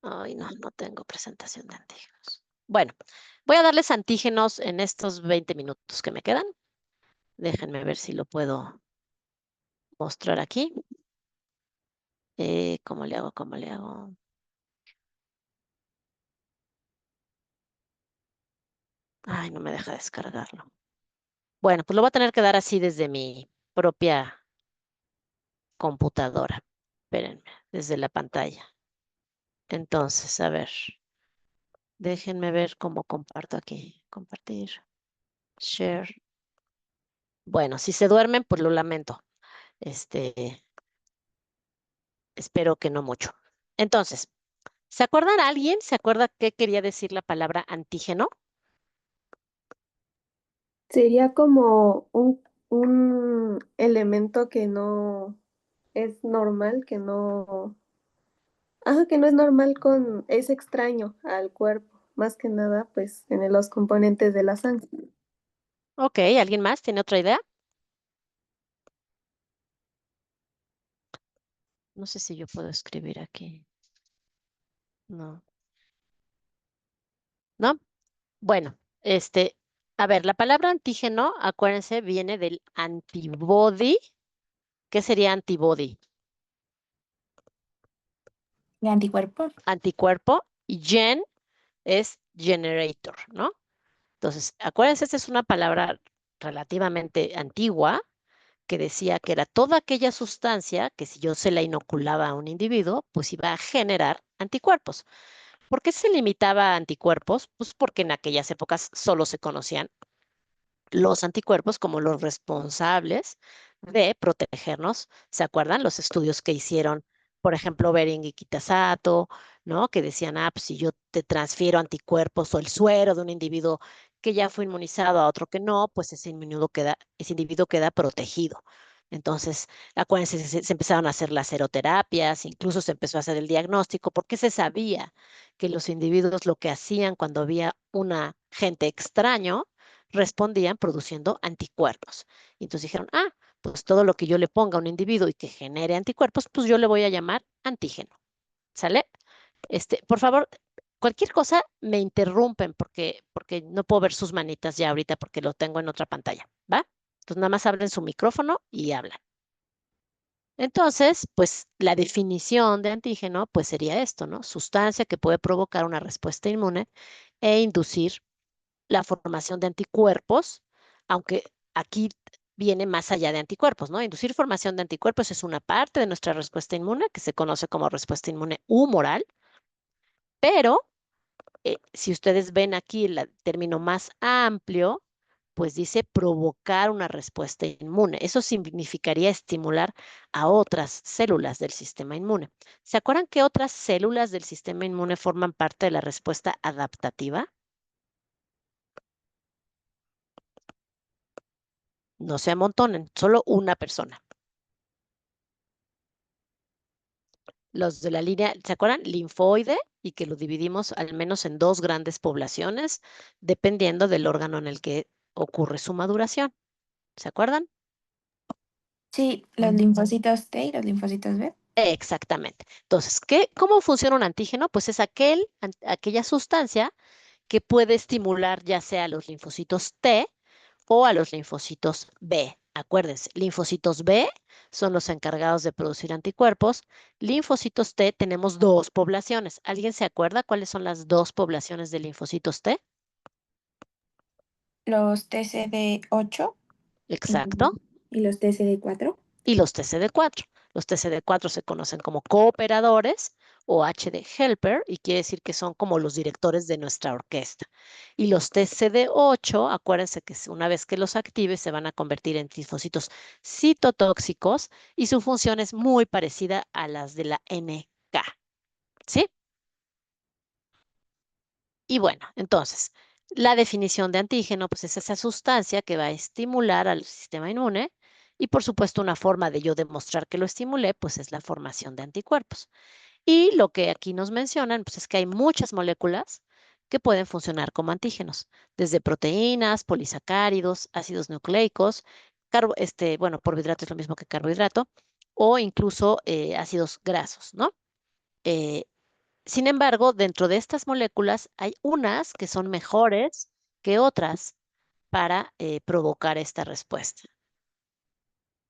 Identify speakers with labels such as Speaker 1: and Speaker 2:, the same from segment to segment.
Speaker 1: Ay, no, no tengo presentación de antígenos. Bueno, voy a darles antígenos en estos 20 minutos que me quedan. Déjenme ver si lo puedo mostrar aquí. ¿Cómo le hago? ¿Cómo le hago? Ay, no me deja descargarlo. Bueno, pues lo voy a tener que dar así desde mi propia computadora. Espérenme, desde la pantalla. Entonces, a ver, déjenme ver cómo comparto aquí. Compartir, share. Bueno, si se duermen, pues lo lamento. Este, espero que no mucho. Entonces, ¿se acuerdan alguien? ¿Se acuerda qué quería decir la palabra antígeno?
Speaker 2: Sería como un elemento que no es normal, que no es normal es extraño al cuerpo, más que nada, pues, en los componentes de la sangre.
Speaker 1: Ok, ¿alguien más tiene otra idea? No sé si yo puedo escribir aquí. No. ¿No? Bueno, a ver, la palabra antígeno, acuérdense, viene del antibody. ¿Qué sería antibody?
Speaker 3: ¿De anticuerpo?
Speaker 1: Anticuerpo y gen es generator, ¿no? Entonces, acuérdense, esta es una palabra relativamente antigua que decía que era toda aquella sustancia que si yo se la inoculaba a un individuo, pues iba a generar anticuerpos. ¿Por qué se limitaba a anticuerpos? Pues porque en aquellas épocas solo se conocían los anticuerpos como los responsables de protegernos. ¿Se acuerdan los estudios que hicieron, por ejemplo, Bering y Kitasato, ¿no? Que decían, pues si yo te transfiero anticuerpos o el suero de un individuo que ya fue inmunizado a otro que no, pues ese individuo queda protegido. Entonces, acuérdense, se empezaron a hacer las seroterapias, incluso se empezó a hacer el diagnóstico, porque se sabía que los individuos lo que hacían cuando había un agente extraño, respondían produciendo anticuerpos. Y entonces dijeron, pues todo lo que yo le ponga a un individuo y que genere anticuerpos, pues yo le voy a llamar antígeno. ¿Sale? Por favor, cualquier cosa me interrumpen porque no puedo ver sus manitas ya ahorita porque lo tengo en otra pantalla, ¿va? Entonces nada más abren su micrófono y hablan. Entonces, pues la definición de antígeno, pues sería esto, ¿no? Sustancia que puede provocar una respuesta inmune e inducir la formación de anticuerpos, aunque aquí viene más allá de anticuerpos, ¿no? Inducir formación de anticuerpos es una parte de nuestra respuesta inmune, que se conoce como respuesta inmune humoral, pero si ustedes ven aquí el término más amplio, pues dice provocar una respuesta inmune. Eso significaría estimular a otras células del sistema inmune. ¿Se acuerdan que otras células del sistema inmune forman parte de la respuesta adaptativa? No se amontonen, solo una persona. Los de la línea, ¿se acuerdan? Linfoide, y que lo dividimos al menos en dos grandes poblaciones, dependiendo del órgano en el que ocurre su maduración. ¿Se acuerdan?
Speaker 3: Sí, los linfocitos T y los linfocitos B.
Speaker 1: Exactamente. Entonces, ¿cómo funciona un antígeno? Pues es aquella sustancia que puede estimular ya sea a los linfocitos T o a los linfocitos B. Acuérdense, linfocitos B son los encargados de producir anticuerpos. Linfocitos T tenemos dos poblaciones. ¿Alguien se acuerda cuáles son las dos poblaciones de linfocitos T?
Speaker 3: Los TCD8
Speaker 1: Exacto.
Speaker 3: y los TCD4.
Speaker 1: Y los TCD4. Los TCD4 se conocen como cooperadores o HD helper y quiere decir que son como los directores de nuestra orquesta. Y los TCD8, acuérdense que una vez que los active se van a convertir en linfocitos citotóxicos y su función es muy parecida a las de la NK. ¿Sí? Y bueno, entonces, la definición de antígeno, pues es esa sustancia que va a estimular al sistema inmune y por supuesto una forma de yo demostrar que lo estimulé, pues es la formación de anticuerpos. Y lo que aquí nos mencionan, pues es que hay muchas moléculas que pueden funcionar como antígenos, desde proteínas, polisacáridos, ácidos nucleicos, bueno, carbohidrato es lo mismo que carbohidrato, o incluso ácidos grasos, ¿no? Eh, Sin embargo, dentro de estas moléculas hay unas que son mejores que otras para provocar esta respuesta,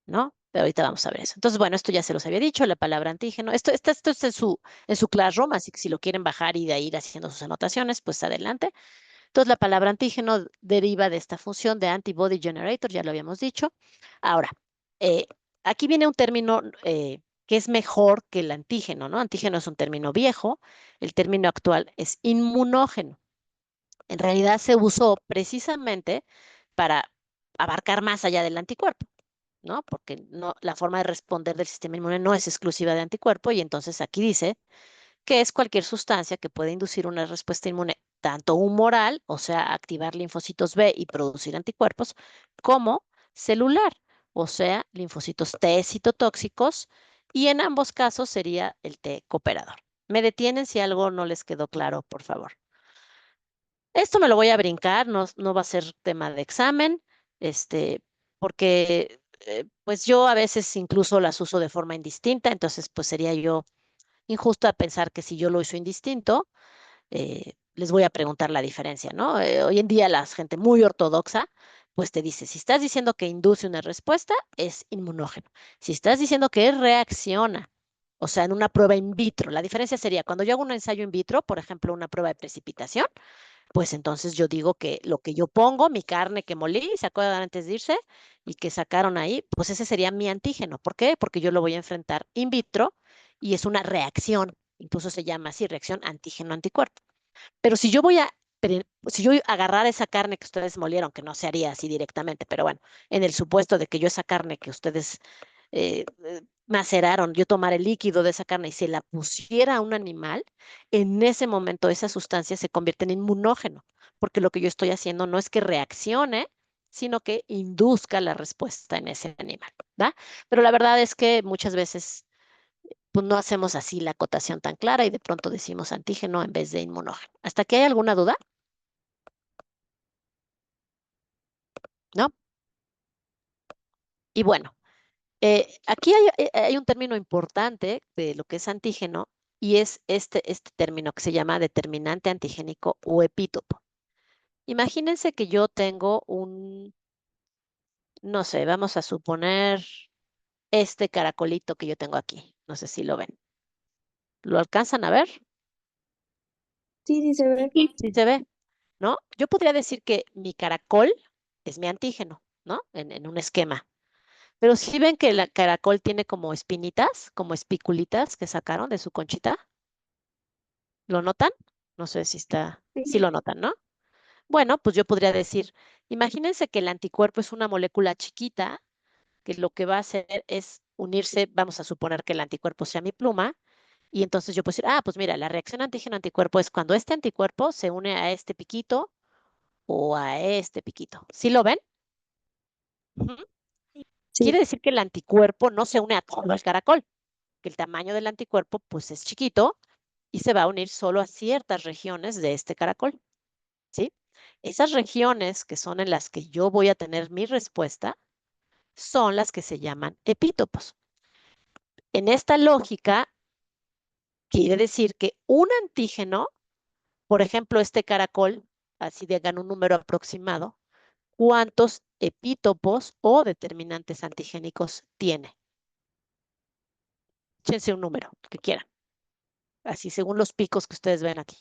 Speaker 1: ¿no? Pero ahorita vamos a ver eso. Entonces, bueno, esto ya se los había dicho, la palabra antígeno. Esto es en su Classroom, así que si lo quieren bajar y de ahí ir haciendo sus anotaciones, pues adelante. Entonces, la palabra antígeno deriva de esta función de antibody generator, ya lo habíamos dicho. Ahora, eh, aquí viene un término que es mejor que el antígeno, ¿no? Antígeno es un término viejo, el término actual es inmunógeno. En realidad se usó precisamente para abarcar más allá del anticuerpo, ¿no? Porque no, la forma de responder del sistema inmune no es exclusiva de anticuerpo y entonces aquí dice que es cualquier sustancia que puede inducir una respuesta inmune, tanto humoral, o sea, activar linfocitos B y producir anticuerpos, como celular, o sea, linfocitos T citotóxicos, y en ambos casos sería el T cooperador. Me detienen si algo no les quedó claro, por favor. Esto me lo voy a brincar, no va a ser tema de examen, porque pues yo a veces incluso las uso de forma indistinta, entonces pues sería yo injusto a pensar que si yo lo uso indistinto, les voy a preguntar la diferencia, ¿no? Hoy en día la gente muy ortodoxa, pues te dice, si estás diciendo que induce una respuesta, es inmunógeno. Si estás diciendo que reacciona, o sea, en una prueba in vitro, la diferencia sería cuando yo hago un ensayo in vitro, por ejemplo, una prueba de precipitación, pues entonces yo digo que lo que yo pongo, mi carne que molí, se acuerdan antes de irse, y que sacaron ahí, pues ese sería mi antígeno. ¿Por qué? Porque yo lo voy a enfrentar in vitro y es una reacción, incluso se llama así, reacción antígeno-anticuerpo. Pero si yo voy a, si yo agarrar esa carne que ustedes molieron, que no se haría así directamente, pero bueno, en el supuesto de que yo esa carne que ustedes maceraron, yo tomara el líquido de esa carne y se la pusiera a un animal, en ese momento esa sustancia se convierte en inmunógeno, porque lo que yo estoy haciendo no es que reaccione, sino que induzca la respuesta en ese animal, ¿va? Pero la verdad es que muchas veces pues no hacemos así la acotación tan clara y de pronto decimos antígeno en vez de inmunógeno. ¿Hasta aquí hay alguna duda? ¿No? Y bueno, aquí hay un término importante de lo que es antígeno y es este término que se llama determinante antigénico o epítopo. Imagínense que yo tengo no sé, vamos a suponer este caracolito que yo tengo aquí. No sé si lo ven. ¿Lo alcanzan a ver?
Speaker 2: Sí, sí se ve.
Speaker 1: Sí se ve, ¿no? Yo podría decir que mi caracol es mi antígeno, ¿no? En un esquema. Pero si ven que el caracol tiene como espinitas, como espiculitas que sacaron de su conchita, ¿lo notan? No sé si está, sí
Speaker 2: Sí.
Speaker 1: lo notan, ¿no? Bueno, pues yo podría decir, imagínense que el anticuerpo es una molécula chiquita que lo que va a hacer es unirse, vamos a suponer que el anticuerpo sea mi pluma, y entonces yo puedo decir, ah, pues mira, la reacción antígeno-anticuerpo es cuando este anticuerpo se une a este piquito o a este piquito. ¿Sí lo ven? Ujú. Quiere
Speaker 2: Sí.
Speaker 1: decir que el anticuerpo no se une a todo el caracol, que el tamaño del anticuerpo pues es chiquito y se va a unir solo a ciertas regiones de este caracol, ¿sí? Esas regiones que son en las que yo voy a tener mi respuesta son las que se llaman epítopos. En esta lógica, quiere decir que un antígeno, por ejemplo, este caracol, así digan un número aproximado, ¿cuántos epítopos o determinantes antigénicos tiene? Échense un número, que quieran, así según los picos que ustedes ven aquí.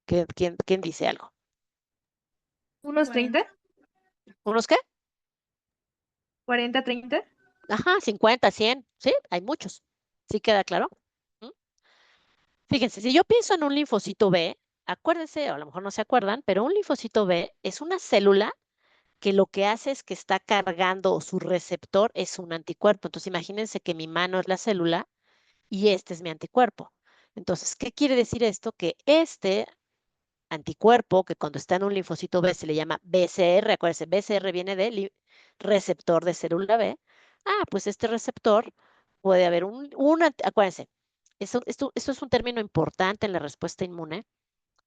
Speaker 1: ¿Quién dice algo?
Speaker 3: ¿Unos 30?
Speaker 1: ¿Unos qué?
Speaker 3: ¿40, 30?
Speaker 1: Ajá, 50, 100, ¿sí? Hay muchos. ¿Sí queda claro? ¿Mm? Fíjense, si yo pienso en un linfocito B, acuérdense, o a lo mejor no se acuerdan, pero un linfocito B es una célula que lo que hace es que está cargando o su receptor es un anticuerpo. Entonces, imagínense que mi mano es la célula y este es mi anticuerpo. Entonces, ¿qué quiere decir esto? Que este anticuerpo, que cuando está en un linfocito B se le llama BCR, acuérdense, BCR viene de receptor de célula B. Ah, pues este receptor puede haber acuérdense, esto es un término importante en la respuesta inmune,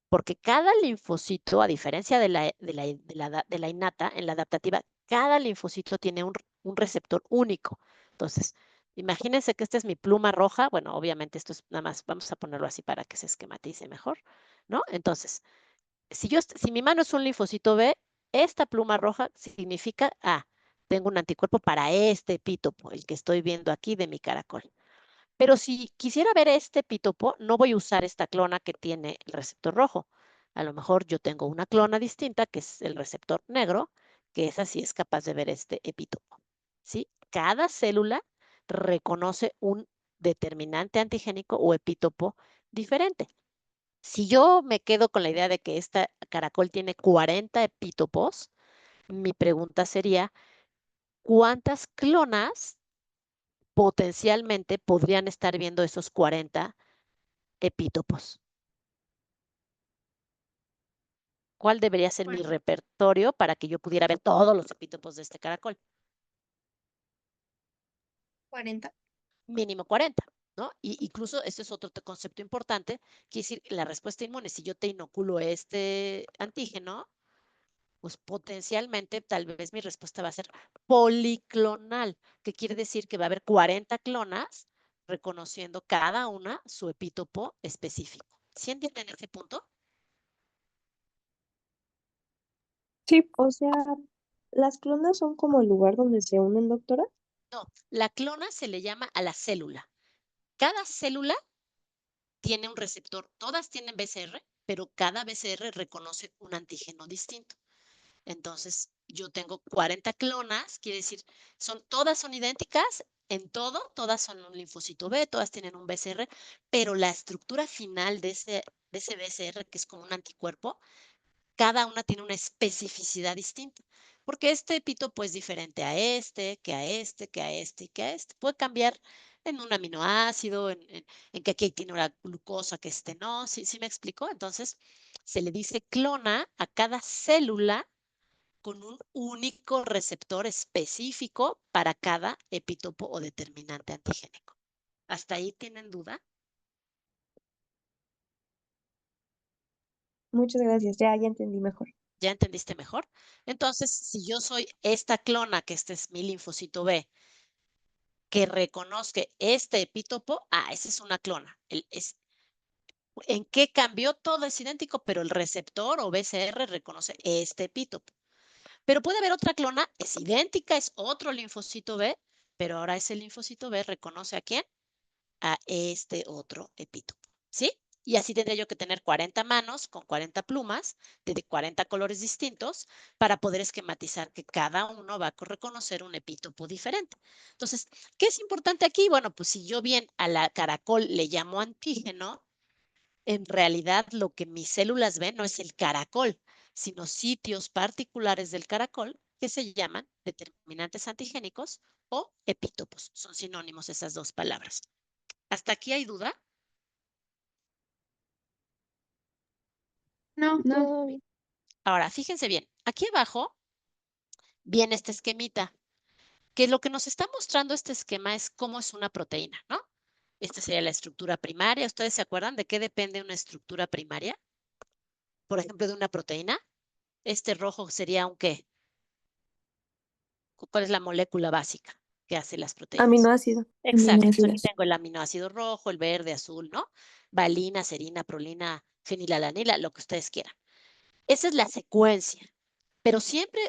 Speaker 1: porque cada linfocito, a diferencia de la innata, en la adaptativa, cada linfocito tiene un receptor único. Entonces, Imagínense que esta es mi pluma roja. Bueno, obviamente esto es nada más, vamos a ponerlo así para que se esquematice mejor, ¿no? Entonces, si mi mano es un linfocito B, esta pluma roja significa, tengo un anticuerpo para este epítopo, el que estoy viendo aquí de mi caracol. Pero si quisiera ver este epítopo, no voy a usar esta clona que tiene el receptor rojo. A lo mejor yo tengo una clona distinta, que es el receptor negro, que esa sí es capaz de ver este epítopo. ¿Sí? Cada célula reconoce un determinante antigénico o epítopo diferente. Si yo me quedo con la idea de que esta caracol tiene 40 epítopos, mi pregunta sería, ¿cuántas clonas potencialmente podrían estar viendo esos 40 epítopos? ¿Cuál debería ser mi repertorio para que yo pudiera ver todos los epítopos de este caracol?
Speaker 3: 40.
Speaker 1: Mínimo 40, ¿no? Y incluso, este es otro concepto importante, quiere decir, la respuesta inmune, si yo te inoculo este antígeno, pues potencialmente tal vez mi respuesta va a ser policlonal, que quiere decir que va a haber 40 clonas reconociendo cada una su epítopo específico. ¿Sí entienden ese punto?
Speaker 4: Sí, o sea, las clonas son como el lugar donde se unen, doctora.
Speaker 1: No, la clona se le llama a la célula. Cada célula tiene un receptor, todas tienen BCR, pero cada BCR reconoce un antígeno distinto. Entonces, yo tengo 40 clonas, quiere decir, todas son idénticas en todo, todas son un linfocito B, todas tienen un BCR, pero la estructura final de ese BCR, que es como un anticuerpo, cada una tiene una especificidad distinta. Porque este epítopo es diferente a este, que a este, que a este y que a este. Puede cambiar en un aminoácido, en que aquí tiene una glucosa, que este no. ¿Sí me explicó? Entonces, se le dice clona a cada célula con un único receptor específico para cada epítopo o determinante antigénico. ¿Hasta ahí tienen duda?
Speaker 4: Muchas gracias, ya entendí mejor.
Speaker 1: ¿Ya entendiste mejor? Entonces, si yo soy esta clona, que este es mi linfocito B, que reconozca este epítopo, esa es una clona. ¿En qué cambió? Todo es idéntico, pero el receptor o BCR reconoce este epítopo. Pero puede haber otra clona, es idéntica, es otro linfocito B, pero ahora ese linfocito B reconoce ¿a quién? A este otro epítopo, ¿sí? Y así tendría yo que tener 40 manos con 40 plumas de 40 colores distintos para poder esquematizar que cada uno va a reconocer un epítopo diferente. Entonces, ¿qué es importante aquí? Bueno, pues si yo bien a la caracol le llamo antígeno, en realidad lo que mis células ven no es el caracol, sino sitios particulares del caracol que se llaman determinantes antigénicos o epítopos. Son sinónimos esas dos palabras. ¿Hasta aquí hay duda?
Speaker 3: No,
Speaker 4: Todo bien.
Speaker 1: Ahora, fíjense bien, aquí abajo viene este esquemita, que lo que nos está mostrando este esquema es cómo es una proteína, ¿no? Esta sería la estructura primaria. ¿Ustedes se acuerdan de qué depende una estructura primaria? Por ejemplo, de una proteína. Este rojo sería un ¿qué? ¿Cuál es la molécula básica que hace las proteínas?
Speaker 2: Aminoácido.
Speaker 1: Exacto. Entonces aquí
Speaker 3: aminoácidos.
Speaker 1: tengo el aminoácido rojo, el verde, azul, ¿no? Valina, serina, prolina, fenilalanila, lo que ustedes quieran. Esa es la secuencia, pero siempre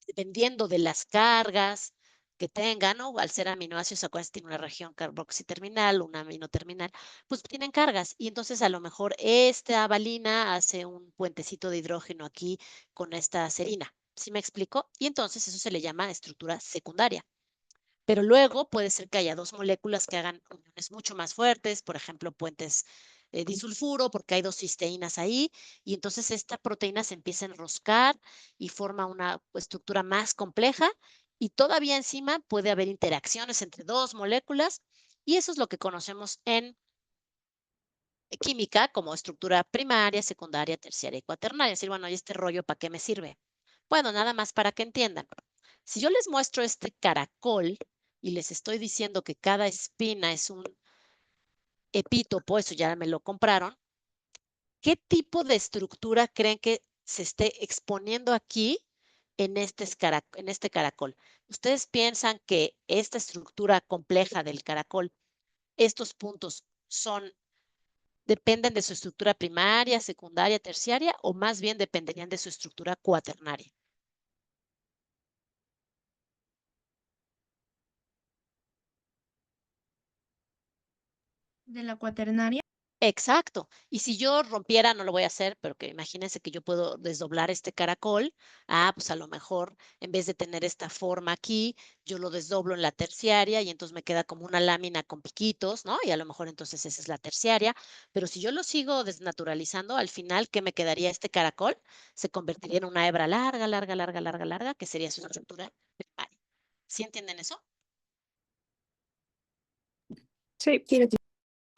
Speaker 1: dependiendo de las cargas que tengan, ¿no? Al ser aminoácidos, acuérdense, tiene una región carboxiterminal, una aminoterminal, pues tienen cargas. Y entonces a lo mejor esta valina hace un puentecito de hidrógeno aquí con esta serina. ¿Sí me explico? Y entonces eso se le llama estructura secundaria. Pero luego puede ser que haya dos moléculas que hagan uniones mucho más fuertes, por ejemplo, puentes disulfuro, porque hay dos cisteínas ahí, y entonces esta proteína se empieza a enroscar y forma una estructura más compleja, y todavía encima puede haber interacciones entre dos moléculas, y eso es lo que conocemos en química como estructura primaria, secundaria, terciaria y cuaternaria. Es decir, bueno, ¿y este rollo para qué me sirve? Bueno, nada más para que entiendan. Si yo les muestro este caracol y les estoy diciendo que cada espina es un epítopo, eso ya me lo compraron, ¿qué tipo de estructura creen que se esté exponiendo aquí en este caracol. ¿Ustedes piensan que esta estructura compleja del caracol, estos puntos dependen de su estructura primaria, secundaria, terciaria, o más bien dependerían de su estructura cuaternaria?
Speaker 3: De la cuaternaria.
Speaker 1: Exacto. Y si yo rompiera, no lo voy a hacer, pero que imagínense que yo puedo desdoblar este caracol. Pues a lo mejor en vez de tener esta forma aquí, yo lo desdoblo en la terciaria y entonces me queda como una lámina con piquitos, ¿no? Y a lo mejor entonces esa es la terciaria. Pero si yo lo sigo desnaturalizando, al final, ¿qué me quedaría este caracol? Se convertiría en una hebra larga, larga, larga, larga, larga, que sería su estructura primaria. ¿Sí entienden eso?
Speaker 4: Sí.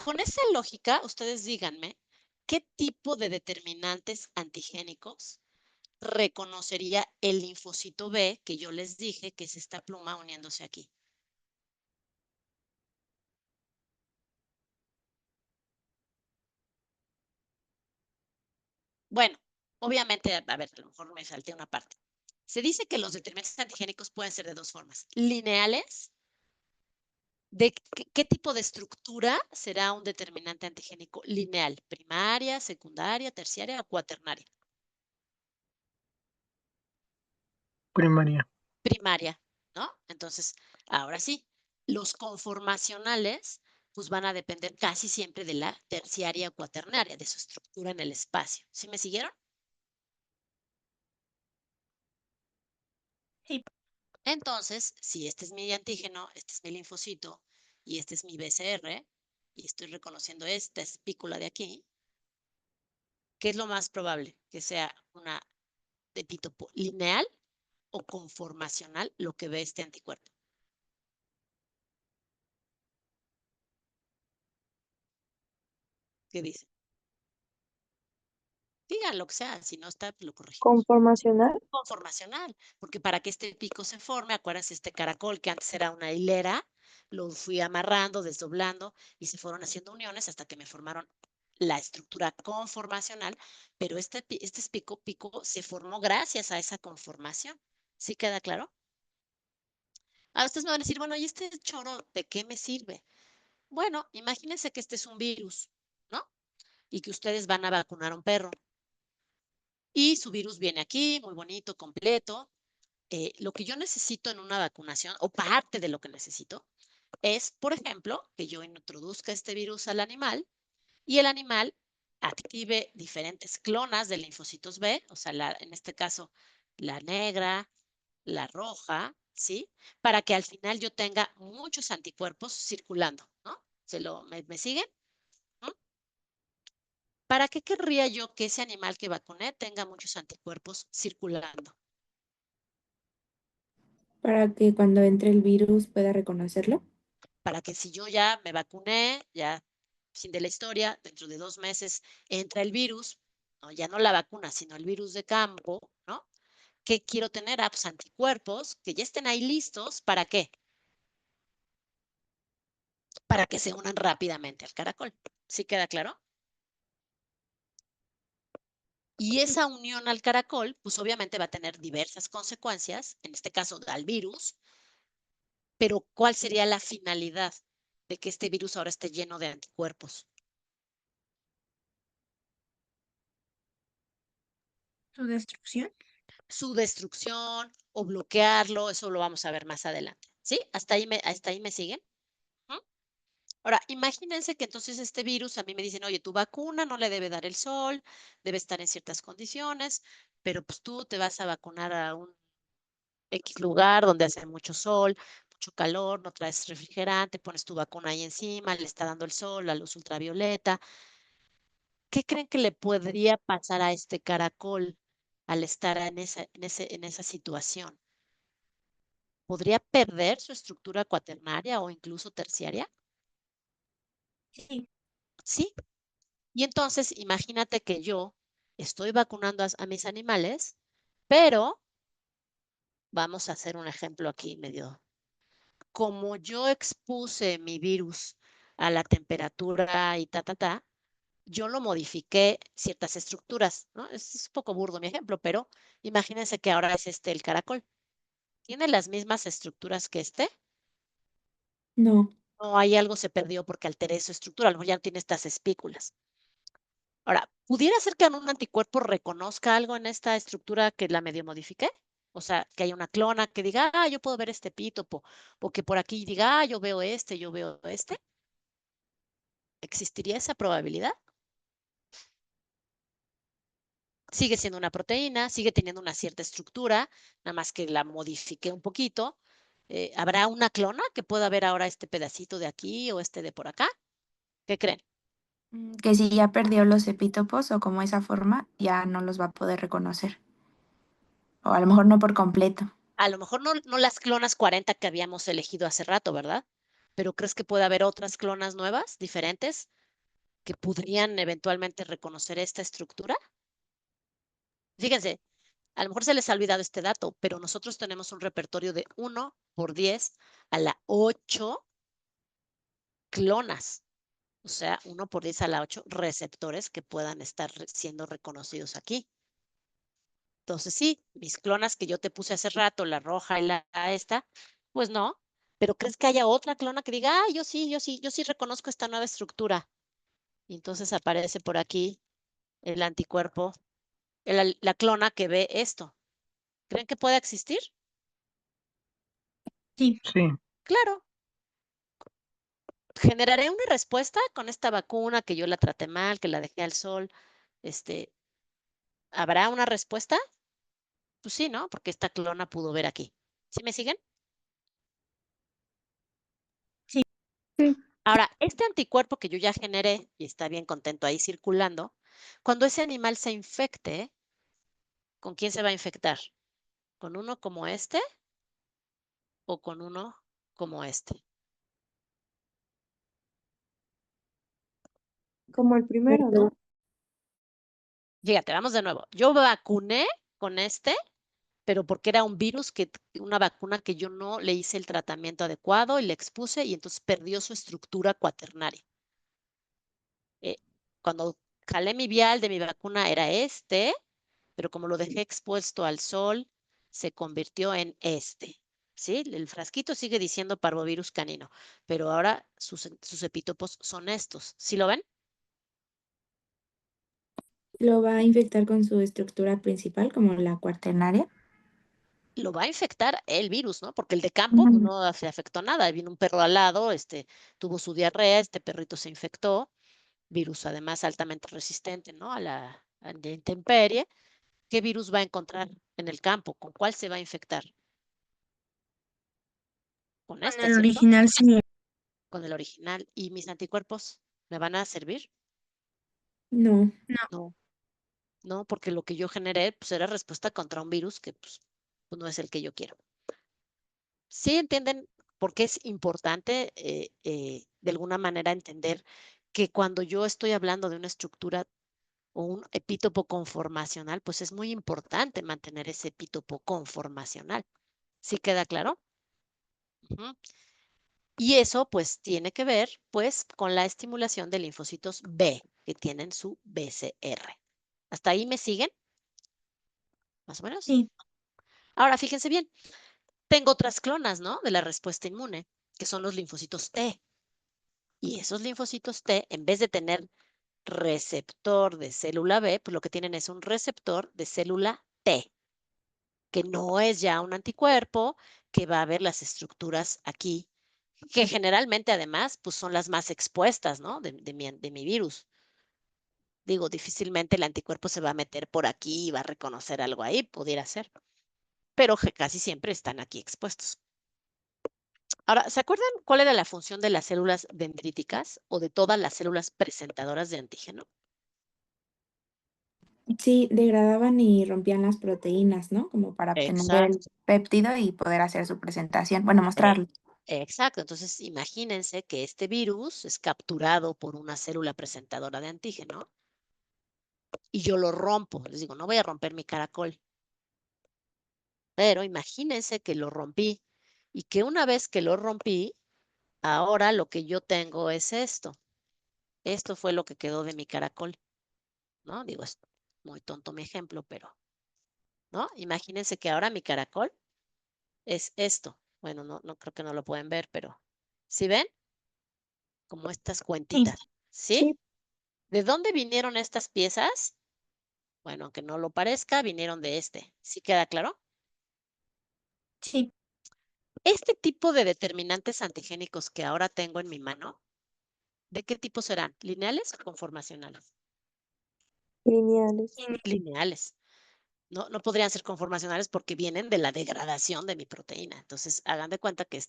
Speaker 1: Con esa lógica, ustedes díganme, ¿qué tipo de determinantes antigénicos reconocería el linfocito B que yo les dije que es esta pluma uniéndose aquí? Bueno, obviamente, a ver, a lo mejor me salté una parte. Se dice que los determinantes antigénicos pueden ser de dos formas: lineales. ¿De qué tipo de estructura será un determinante antigénico lineal? ¿Primaria, secundaria, terciaria o cuaternaria?
Speaker 5: Primaria.
Speaker 1: Primaria, ¿no? Entonces, ahora sí, los conformacionales pues van a depender casi siempre de la terciaria o cuaternaria, de su estructura en el espacio. ¿Sí me siguieron?
Speaker 3: Sí.
Speaker 1: Entonces, si este es mi antígeno, este es mi linfocito y este es mi BCR, y estoy reconociendo esta espícula de aquí, ¿qué es lo más probable? Que sea una epítopo lineal o conformacional lo que ve este anticuerpo. ¿Qué dice? Digan lo que sea, si no está, pues lo corregimos.
Speaker 4: Conformacional.
Speaker 1: Conformacional, porque para que este pico se forme, acuérdense, este caracol que antes era una hilera, lo fui amarrando, desdoblando y se fueron haciendo uniones hasta que me formaron la estructura conformacional, pero este pico se formó gracias a esa conformación. ¿Sí queda claro? Ahora ustedes me van a decir, bueno, ¿y este choro de qué me sirve? Bueno, imagínense que este es un virus, ¿no? Y que ustedes van a vacunar a un perro. Y su virus viene aquí, muy bonito, completo. Lo que yo necesito en una vacunación, o parte de lo que necesito, es, por ejemplo, que yo introduzca este virus al animal y el animal active diferentes clonas de linfocitos B, o sea, en este caso, la negra, la roja, ¿sí? Para que al final yo tenga muchos anticuerpos circulando, ¿no? ¿Me siguen? ¿Mm? ¿Para qué querría yo que ese animal que vacuné tenga muchos anticuerpos circulando?
Speaker 3: Para que cuando entre el virus pueda reconocerlo.
Speaker 1: Para que si yo ya me vacuné, ya fin de la historia, dentro de 2 meses entra el virus, ¿no? Ya no la vacuna, sino el virus de campo, ¿no? ¿Qué quiero tener? Pues anticuerpos que ya estén ahí listos. ¿Para qué? Para que se unan rápidamente al caracol. ¿Sí queda claro? Y esa unión al caracol, pues obviamente va a tener diversas consecuencias, en este caso al virus, pero ¿cuál sería la finalidad de que este virus ahora esté lleno de anticuerpos?
Speaker 3: Su destrucción.
Speaker 1: Su destrucción o bloquearlo, eso lo vamos a ver más adelante. ¿Sí? ¿Hasta ahí me siguen? ¿Mm? Ahora, imagínense que entonces este virus a mí me dicen, oye, tu vacuna no le debe dar el sol, debe estar en ciertas condiciones, pero pues tú te vas a vacunar a un X lugar donde hace mucho sol, mucho calor, no traes refrigerante, pones tu vacuna ahí encima, le está dando el sol, la luz ultravioleta. ¿Qué creen que le podría pasar a este caracol al estar en esa situación? ¿Podría perder su estructura cuaternaria o incluso terciaria?
Speaker 3: Sí.
Speaker 1: Sí. Y entonces, imagínate que yo estoy vacunando a mis animales, pero vamos a hacer un ejemplo aquí medio. Como yo expuse mi virus a la temperatura y ta, ta, ta, yo lo modifiqué ciertas estructuras, ¿no? Es un poco burdo mi ejemplo, pero imagínense que ahora es el caracol. ¿Tiene las mismas estructuras que este?
Speaker 3: No.
Speaker 1: O ahí algo se perdió porque alteré su estructura, a lo mejor ya no tiene estas espículas. Ahora, ¿pudiera ser que en un anticuerpo reconozca algo en esta estructura que la medio modifiqué? O sea, que haya una clona que diga, yo puedo ver este epítopo, o que por aquí diga, yo veo este, yo veo este. ¿Existiría esa probabilidad? Sigue siendo una proteína, sigue teniendo una cierta estructura, nada más que la modifiqué un poquito. ¿Habrá una clona que pueda ver ahora este pedacito de aquí o este de por acá? ¿Qué creen?
Speaker 3: Que si ya perdió los epítopos o como esa forma, ya no los va a poder reconocer. O a lo mejor no por completo.
Speaker 1: A lo mejor no las clonas 40 que habíamos elegido hace rato, ¿verdad? Pero ¿crees que puede haber otras clonas nuevas, diferentes, que podrían eventualmente reconocer esta estructura? Fíjense, a lo mejor se les ha olvidado este dato, pero nosotros tenemos un repertorio de 1 por 10 a la 8 clonas. O sea, 1 por 10 a la 8 receptores que puedan estar siendo reconocidos aquí. Entonces, sí, mis clonas que yo te puse hace rato, la roja y la esta, pues no. Pero ¿crees que haya otra clona que diga, yo sí reconozco esta nueva estructura? Y entonces aparece por aquí el anticuerpo, la clona que ve esto. ¿Creen que pueda existir?
Speaker 3: Sí.
Speaker 5: Sí,
Speaker 1: Claro. Generaré una respuesta con esta vacuna que yo la traté mal, que la dejé al sol. ¿Habrá una respuesta? Pues sí, ¿no? Porque esta clona pudo ver aquí. ¿Sí me siguen?
Speaker 3: Sí.
Speaker 2: Sí.
Speaker 1: Ahora, este anticuerpo que yo ya generé y está bien contento ahí circulando, cuando ese animal se infecte, ¿con quién se va a infectar? ¿Con uno como este o con uno como este?
Speaker 4: Como el primero, ¿no?
Speaker 1: Fíjate, vamos de nuevo. Yo vacuné con este, pero porque era un virus, una vacuna que yo no le hice el tratamiento adecuado y le expuse y entonces perdió su estructura cuaternaria. Cuando jalé mi vial de mi vacuna era este, pero como lo dejé expuesto al sol, se convirtió en este. ¿Sí? El frasquito sigue diciendo parvovirus canino, pero ahora sus epítopos son estos. ¿Sí lo ven?
Speaker 3: Lo va a infectar con su estructura principal, como la cuaternaria.
Speaker 1: Lo va a infectar el virus, ¿no? Porque el de campo pues,
Speaker 3: Ujú.
Speaker 1: no se afectó nada. Vino un perro al lado, tuvo su diarrea, este perrito se infectó, virus además altamente resistente, ¿no? A la intemperie. ¿Qué virus va a encontrar en el campo? ¿Con cuál se va a infectar? Con
Speaker 3: Con
Speaker 1: este,
Speaker 3: el
Speaker 1: ¿cierto?
Speaker 3: original sí.
Speaker 1: Con el original. ¿Y mis anticuerpos me van a servir?
Speaker 3: No.
Speaker 1: No, no, porque lo que yo generé pues, era respuesta contra un virus que pues, no es el que yo quiero. ¿Sí entienden por qué es importante de alguna manera entender que cuando yo estoy hablando de una estructura o un epítopo conformacional, pues es muy importante mantener ese epítopo conformacional? ¿Sí queda claro? Ujú. Y eso pues tiene que ver pues con la estimulación de linfocitos B que tienen su BCR. ¿Hasta ahí me siguen? Más o menos.
Speaker 3: Sí.
Speaker 1: Ahora fíjense bien, tengo otras clonas, ¿no? De la respuesta inmune, que son los linfocitos T. Y esos linfocitos T, en vez de tener receptor de célula B, pues lo que tienen es un receptor de célula T, que no es ya un anticuerpo, que va a ver las estructuras aquí, que generalmente además pues son las más expuestas, ¿no? De mi virus. Digo, difícilmente el anticuerpo se va a meter por aquí y va a reconocer algo ahí, pudiera ser, pero casi siempre están aquí expuestos. Ahora, ¿se acuerdan cuál era la función de las células dendríticas o de todas las células presentadoras de antígeno?
Speaker 3: Sí, degradaban y rompían las proteínas, ¿no? Como para obtener el
Speaker 1: Exacto.
Speaker 3: péptido y poder hacer su presentación. Bueno,
Speaker 1: Eh,
Speaker 3: mostrarlo.
Speaker 1: exacto. Entonces, imagínense que este virus es capturado por una célula presentadora de antígeno y yo lo rompo. Les digo, no voy a romper mi caracol, pero imagínense que lo rompí y que una vez que lo rompí, ahora lo que yo tengo es esto. Esto fue lo que quedó de mi caracol, ¿no? Digo, es muy tonto mi ejemplo, pero, ¿no? Imagínense que ahora mi caracol es esto. Bueno, no creo que no lo pueden ver, pero ¿sí ven? Como estas cuentitas, ¿sí?
Speaker 4: Sí.
Speaker 1: ¿De dónde vinieron estas piezas? Bueno, aunque no lo parezca, vinieron de este. ¿Sí queda claro?
Speaker 3: Sí.
Speaker 1: Este tipo de determinantes antigénicos que ahora tengo en mi mano, ¿de qué tipo serán? ¿Lineales o conformacionales?
Speaker 4: Lineales.
Speaker 1: Lineales. No podrían ser conformacionales porque vienen de la degradación de mi proteína. Entonces, hagan de cuenta que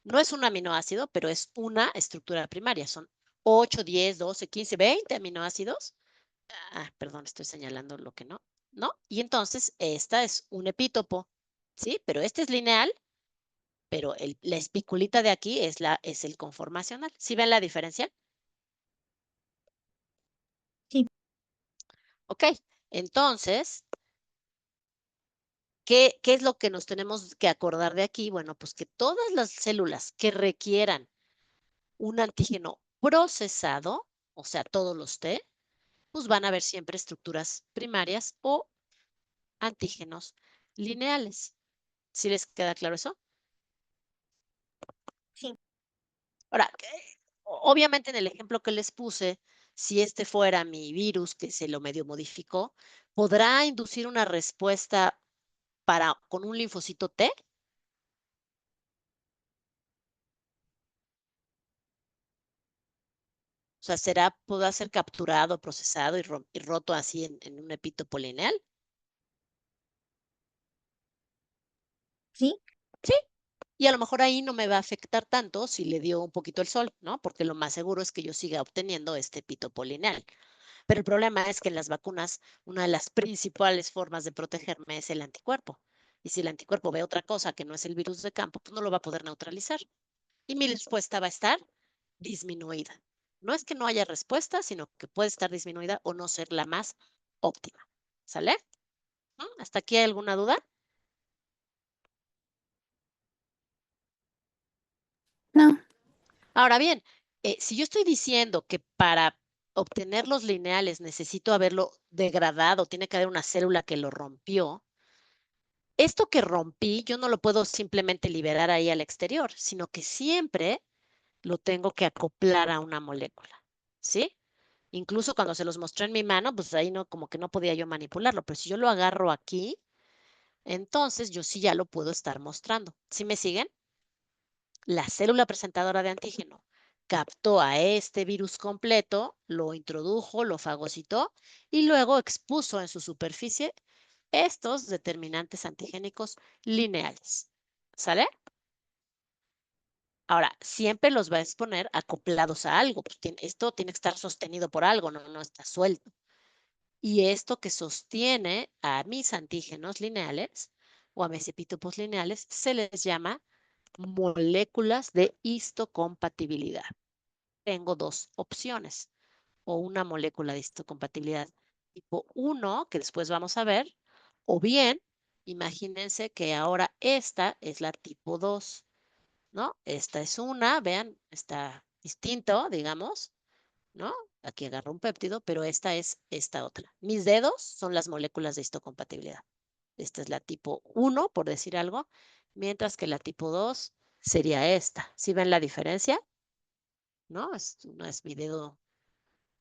Speaker 1: no es un aminoácido, pero es una estructura primaria. Son 8, 10, 12, 15, 20 aminoácidos. Perdón, estoy señalando lo que no. ¿No? Y entonces, esta es un epítopo, ¿sí? Pero este es lineal, pero la espiculita de aquí es el conformacional. ¿Sí ven la diferencia?
Speaker 3: Sí.
Speaker 1: Ok, entonces, ¿qué es lo que nos tenemos que acordar de aquí? Bueno, pues que todas las células que requieran un antígeno procesado, o sea, todos los T, pues van a haber siempre estructuras primarias o antígenos lineales. ¿Sí les queda claro eso?
Speaker 3: Sí.
Speaker 1: Ahora, obviamente en el ejemplo que les puse, si este fuera mi virus que se lo medio modificó, ¿podrá inducir una respuesta con un linfocito T? O sea, podrá ser capturado, procesado y roto así en un epítopo lineal.
Speaker 3: Sí.
Speaker 1: Sí. Y a lo mejor ahí no me va a afectar tanto si le dio un poquito el sol, ¿no? Porque lo más seguro es que yo siga obteniendo este epítopo lineal. Pero el problema es que en las vacunas, una de las principales formas de protegerme es el anticuerpo. Y si el anticuerpo ve otra cosa que no es el virus de campo, pues no lo va a poder neutralizar. Y mi respuesta va a estar disminuida. No es que no haya respuesta, sino que puede estar disminuida o no ser la más óptima. ¿Sale? ¿No? ¿Hasta aquí hay alguna duda?
Speaker 3: No.
Speaker 1: Ahora bien, si yo estoy diciendo que para obtener los lineales necesito haberlo degradado, tiene que haber una célula que lo rompió, esto que rompí yo no lo puedo simplemente liberar ahí al exterior, sino que siempre lo tengo que acoplar a una molécula, ¿sí? Incluso cuando se los mostré en mi mano, pues ahí no, como que no podía yo manipularlo, pero si yo lo agarro aquí, entonces yo sí ya lo puedo estar mostrando. ¿Sí me siguen? La célula presentadora de antígeno captó a este virus completo, lo introdujo, lo fagocitó y luego expuso en su superficie estos determinantes antigénicos lineales. ¿Sale? Ahora, siempre los va a exponer acoplados a algo. Pues esto tiene que estar sostenido por algo, no está suelto. Y esto que sostiene a mis antígenos lineales o a mis epítopos lineales se les llama moléculas de histocompatibilidad. Tengo dos opciones, o una molécula de histocompatibilidad tipo 1, que después vamos a ver, o bien, imagínense que ahora esta es la tipo 2, ¿no? Esta es una, vean, está distinto, digamos, ¿no? Aquí agarro un péptido, pero esta es esta otra. Mis dedos son las moléculas de histocompatibilidad. Esta es la tipo 1, por decir algo, mientras que la tipo 2 sería esta. ¿Sí ven la diferencia? ¿No? Uno es mi dedo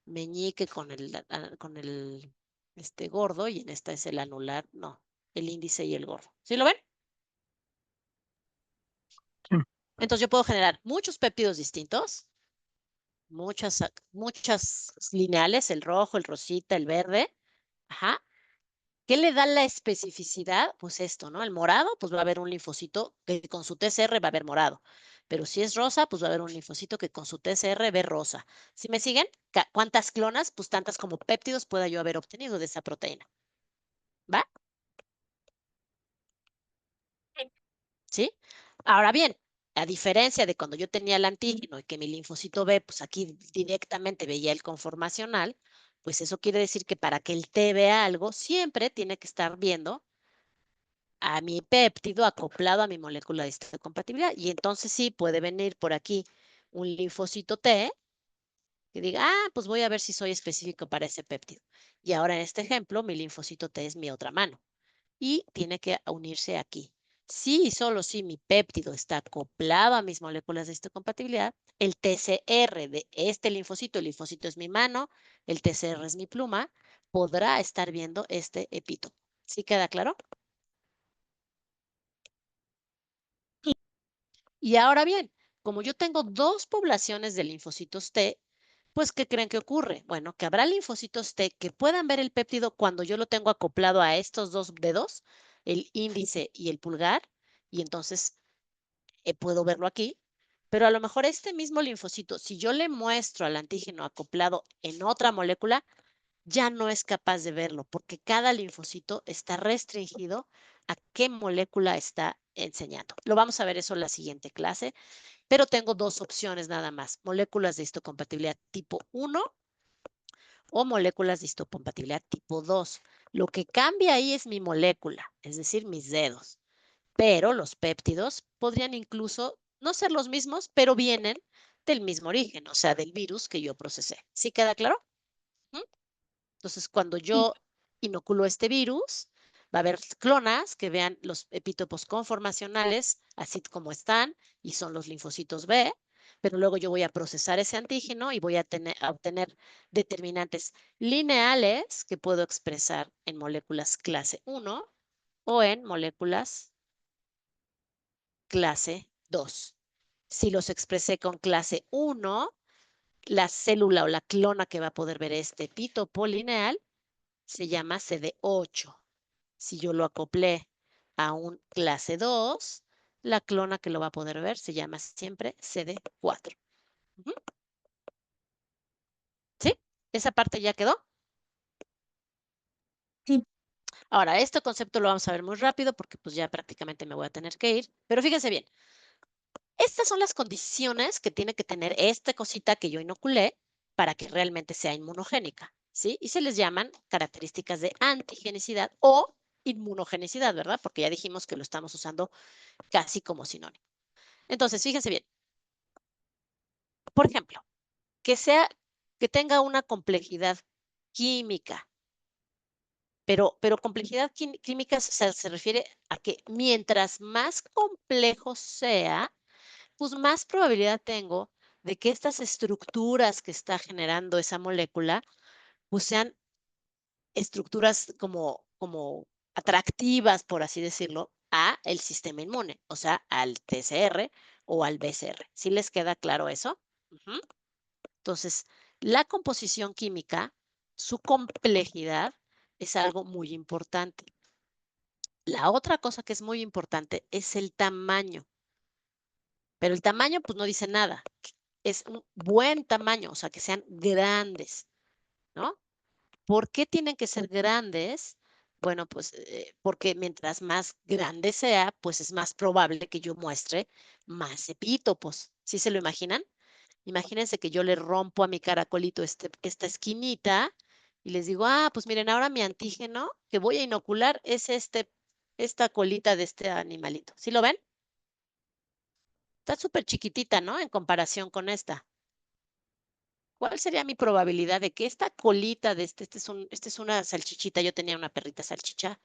Speaker 1: meñique con el gordo y en esta es el anular, no, el índice y el gordo. ¿Sí lo ven?
Speaker 5: Sí.
Speaker 1: Entonces yo puedo generar muchos péptidos distintos, muchas lineales, el rojo, el rosita, el verde. Ajá. ¿Qué le da la especificidad? Pues esto, ¿no? El morado, pues va a haber un linfocito que con su TCR va a haber morado. Pero si es rosa, pues va a haber un linfocito que con su TCR ve rosa. ¿Sí me siguen? ¿Cuántas clonas? Pues tantas como péptidos pueda yo haber obtenido de esa proteína. ¿Va? ¿Sí? Ahora bien, a diferencia de cuando yo tenía el antígeno y que mi linfocito B, pues aquí directamente veía el conformacional, pues eso quiere decir que para que el T vea algo, siempre tiene que estar viendo a mi péptido acoplado a mi molécula de histocompatibilidad. Y entonces sí puede venir por aquí un linfocito T que diga, pues voy a ver si soy específico para ese péptido. Y ahora en este ejemplo, mi linfocito T es mi otra mano y tiene que unirse aquí. Si y solo si mi péptido está acoplado a mis moléculas de histocompatibilidad, el TCR de este linfocito, el linfocito es mi mano, el TCR es mi pluma, podrá estar viendo este epítopo. ¿Sí queda claro? Y ahora bien, como yo tengo dos poblaciones de linfocitos T, pues ¿qué creen que ocurre? Bueno, que habrá linfocitos T que puedan ver el péptido cuando yo lo tengo acoplado a estos dos dedos, el índice y el pulgar, y entonces puedo verlo aquí, pero a lo mejor este mismo linfocito, si yo le muestro al antígeno acoplado en otra molécula, ya no es capaz de verlo, porque cada linfocito está restringido a qué molécula está enseñando. Lo vamos a ver eso en la siguiente clase, pero tengo dos opciones nada más, moléculas de histocompatibilidad tipo 1 o moléculas de histocompatibilidad tipo 2. Lo que cambia ahí es mi molécula, es decir, mis dedos. Pero los péptidos podrían incluso no ser los mismos, pero vienen del mismo origen, o sea, del virus que yo procesé. ¿Sí queda claro? ¿Mm? Entonces, cuando
Speaker 4: Sí.
Speaker 1: yo inoculo este virus, va a haber clonas que vean los epítopos conformacionales, así como están, y son los linfocitos B, pero luego yo voy a procesar ese antígeno y voy a obtener determinantes lineales que puedo expresar en moléculas clase 1 o en moléculas clase 2. Si los expresé con clase 1, la célula o la clona que va a poder ver este epítopo lineal se llama CD8. Si yo lo acoplé a un clase 2, la clona que lo va a poder ver se llama siempre CD4. ¿Sí? ¿Esa parte ya quedó?
Speaker 3: Sí.
Speaker 1: Ahora, este concepto lo vamos a ver muy rápido porque pues ya prácticamente me voy a tener que ir, pero fíjense bien. Estas son las condiciones que tiene que tener esta cosita que yo inoculé para que realmente sea inmunogénica, ¿sí? Y se les llaman características de antigenicidad o inmunogenicidad, ¿verdad? Porque ya dijimos que lo estamos usando casi como sinónimo. Entonces, fíjense bien. Por ejemplo, que tenga una complejidad química, pero complejidad química se refiere a que mientras más complejo sea, pues más probabilidad tengo de que estas estructuras que está generando esa molécula, pues sean estructuras como atractivas, por así decirlo, a el sistema inmune, o sea, al TCR o al BCR. ¿Sí les queda claro eso? Ujú. Entonces, la composición química, su complejidad es algo muy importante. La otra cosa que es muy importante es el tamaño. Pero el tamaño, pues no dice nada. Es un buen tamaño, o sea, que sean grandes, ¿no? ¿Por qué tienen que ser grandes? Bueno, pues porque mientras más grande sea, pues es más probable que yo muestre más epítopos. ¿Sí se lo imaginan? Imagínense que yo le rompo a mi caracolito esta esquinita y les digo, pues miren, ahora mi antígeno que voy a inocular es esta colita de este animalito. ¿Sí lo ven? Está súper chiquitita, ¿no? En comparación con esta. ¿Cuál sería mi probabilidad de que esta colita de este es una salchichita, yo tenía una perrita salchicha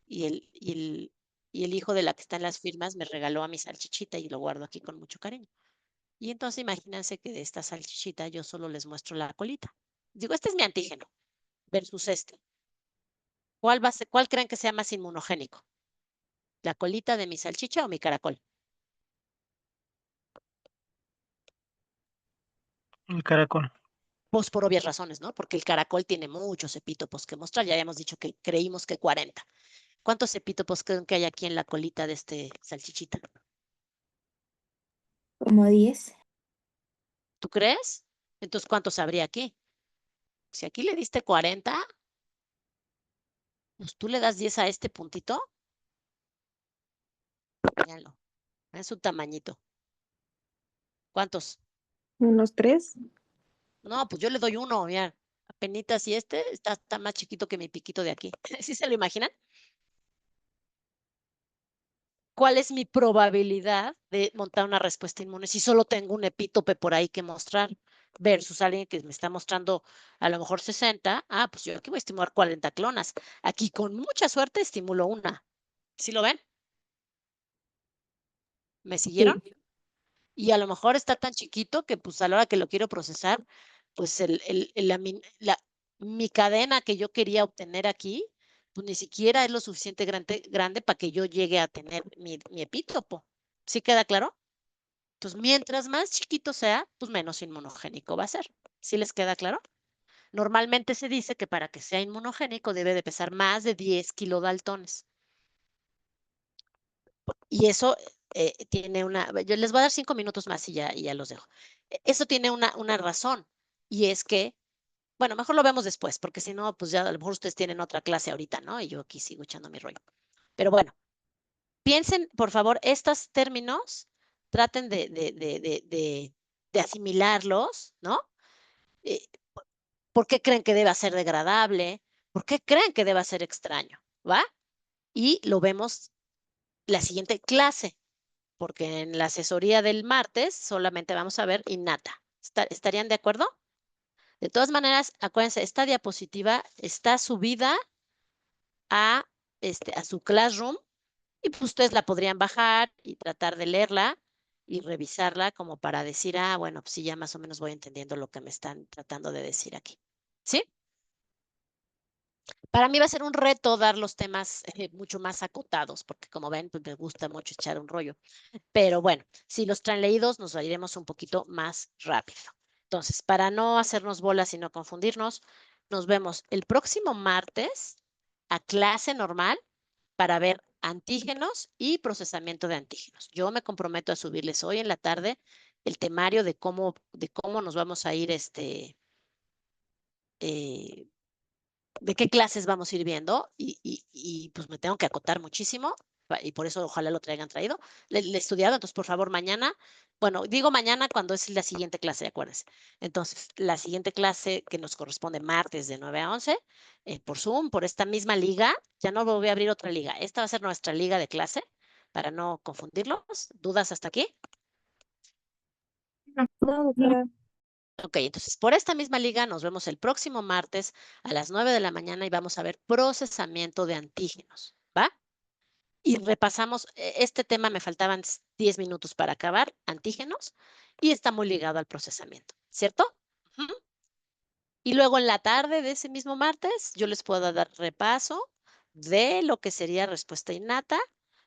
Speaker 1: y el hijo de la que está en las firmas me regaló a mi salchichita y lo guardo aquí con mucho cariño. Y entonces imagínense que de esta salchichita yo solo les muestro la colita. Digo, este es mi antígeno versus este. ¿Cuál creen que sea más inmunogénico? ¿La colita de mi salchicha o mi caracol?
Speaker 5: El caracol.
Speaker 1: Pues por obvias razones, ¿no? Porque el caracol tiene muchos epítopos que mostrar. Ya habíamos dicho que creímos que 40. ¿Cuántos epítopos creen que hay aquí en la colita de este salchichita?
Speaker 3: Como 10.
Speaker 1: ¿Tú crees? Entonces, ¿cuántos habría aquí? Si aquí le diste 40, pues tú le das 10 a este puntito. Míralo, es su tamañito. ¿Cuántos?
Speaker 4: Unos 3.
Speaker 1: No, pues yo le doy uno, mira, apenitas y este está más chiquito que mi piquito de aquí. ¿Sí se lo imaginan? ¿Cuál es mi probabilidad de montar una respuesta inmune si solo tengo un epítope por ahí que mostrar? versus alguien que me está mostrando a lo mejor 60. Pues yo aquí voy a estimular 40 clonas. Aquí con mucha suerte estimulo una. ¿Sí lo ven? ¿Me siguieron?
Speaker 4: Sí.
Speaker 1: Y a lo mejor está tan chiquito que pues a la hora que lo quiero procesar, pues mi cadena que yo quería obtener aquí, pues ni siquiera es lo suficiente grande para que yo llegue a tener mi epítopo. ¿Sí queda claro? Entonces, mientras más chiquito sea, pues menos inmunogénico va a ser. ¿Sí les queda claro? Normalmente se dice que para que sea inmunogénico debe de pesar más de 10 kilodaltones. Y eso tiene yo les voy a dar 5 minutos más y ya los dejo. Eso tiene una razón, y es que, bueno, mejor lo vemos después, porque si no, pues ya a lo mejor ustedes tienen otra clase ahorita, ¿no? Y yo aquí sigo echando mi rollo. Pero bueno, piensen, por favor, estos términos, traten de asimilarlos, ¿no? Eh, ¿Por qué creen que deba ser degradable? ¿Por qué creen que deba ser extraño? ¿Va? Y lo vemos la siguiente clase, porque en la asesoría del martes solamente vamos a ver innata. ¿Estarían de acuerdo? De todas maneras, acuérdense, esta diapositiva está subida a su Classroom, y pues ustedes la podrían bajar y tratar de leerla y revisarla como para decir, bueno, pues sí, ya más o menos voy entendiendo lo que me están tratando de decir aquí. ¿Sí? Para mí va a ser un reto dar los temas mucho más acotados, porque como ven, pues me gusta mucho echar un rollo. Pero bueno, si los traen leídos, nos iremos un poquito más rápido. Entonces, para no hacernos bolas y no confundirnos, nos vemos el próximo martes a clase normal para ver antígenos y procesamiento de antígenos. Yo me comprometo a subirles hoy en la tarde el temario de cómo nos vamos a ir, de qué clases vamos a ir viendo, y pues me tengo que acotar muchísimo, y por eso ojalá lo traigan traído. Le he estudiado, entonces por favor mañana, bueno, digo mañana cuando es la siguiente clase, acuérdense. Entonces, la siguiente clase que nos corresponde martes de 9 a 11, por Zoom, por esta misma liga, ya no voy a abrir otra liga. Esta va a ser nuestra liga de clase, para no confundirlos. ¿Dudas hasta aquí?
Speaker 4: No, doctora.
Speaker 1: Ok, entonces por esta misma liga nos vemos el próximo martes a las 9 de la mañana y vamos a ver procesamiento de antígenos, ¿va? Y repasamos este tema, me faltaban 10 minutos para acabar, antígenos, y está muy ligado al procesamiento, ¿cierto? Ujú. Y luego en la tarde de ese mismo martes yo les puedo dar repaso de lo que sería respuesta innata,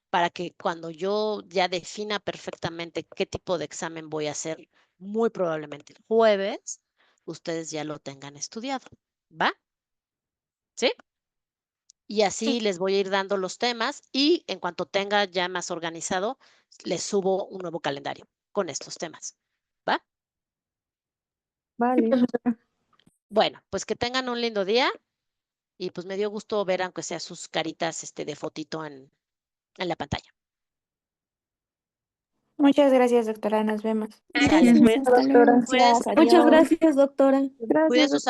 Speaker 1: para que cuando yo ya defina perfectamente qué tipo de examen voy a hacer, muy probablemente el jueves, ustedes ya lo tengan estudiado, ¿va? ¿Sí? Y así les voy a ir dando los temas, y en cuanto tenga ya más organizado, les subo un nuevo calendario con estos temas, ¿va?
Speaker 4: Vale.
Speaker 1: Bueno, pues que tengan un lindo día, y pues me dio gusto ver aunque sea sus caritas de fotito en la pantalla.
Speaker 3: Muchas gracias, doctora. Nos vemos.
Speaker 1: Sale,
Speaker 2: Gracias,
Speaker 1: cuiden
Speaker 2: doctora.
Speaker 1: cuiden-
Speaker 4: Gracias,
Speaker 2: Muchas
Speaker 4: adiós.
Speaker 2: gracias, doctora.
Speaker 1: cuiden
Speaker 4: Gracias,
Speaker 1: su salud.
Speaker 4: doctora.